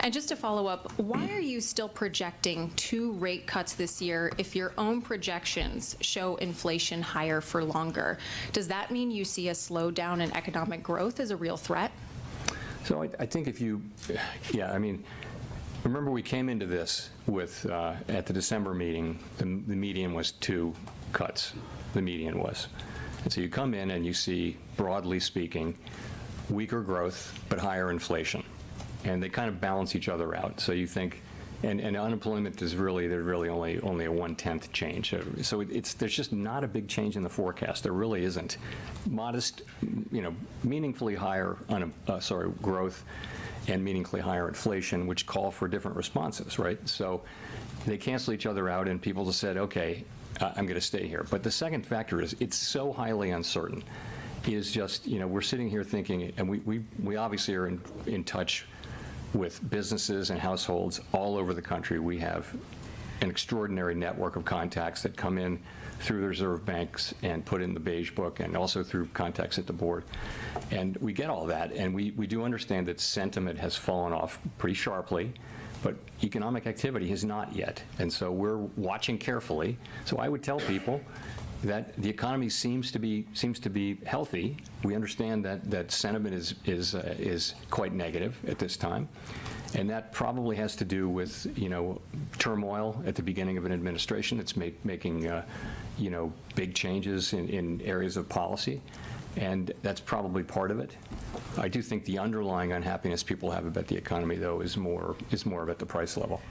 And just to follow up, why are you still projecting 2 rate cuts this year if your own projections show inflation higher for longer? Does that mean you see a slowdown in economic growth as a real threat? So I think if you, I mean, remember we came into this with, at the December meeting, the median was 2 cuts, the median was. And so you come in and you see, broadly speaking, weaker growth but higher inflation. And they kind of balance each other out. So you think, and unemployment is really, there's really only a 1/10 change. So there's just not a big change in the forecast. There really isn't. Modest, meaningfully higher growth and meaningfully higher inflation, which call for different responses, right? So they cancel each other out, and people just said, okay, I'm going to stay here. But the second factor is it's so highly uncertain. Is just, we're sitting here thinking, and we obviously are in touch with businesses and households all over the country. We have an extraordinary network of contacts that come in through the reserve banks and put in the beige book, and also through contacts at the board. And we get all that, and we do understand that sentiment has fallen off pretty sharply, but economic activity has not yet. And so we're watching carefully. So I would tell people that the economy seems to be healthy. We understand that sentiment is quite negative at this time, and that probably has to do with turmoil at the beginning of an administration that's making big changes in areas of policy, and that's probably part of it. I do think the underlying unhappiness people have about the economy, though, is more about the price level.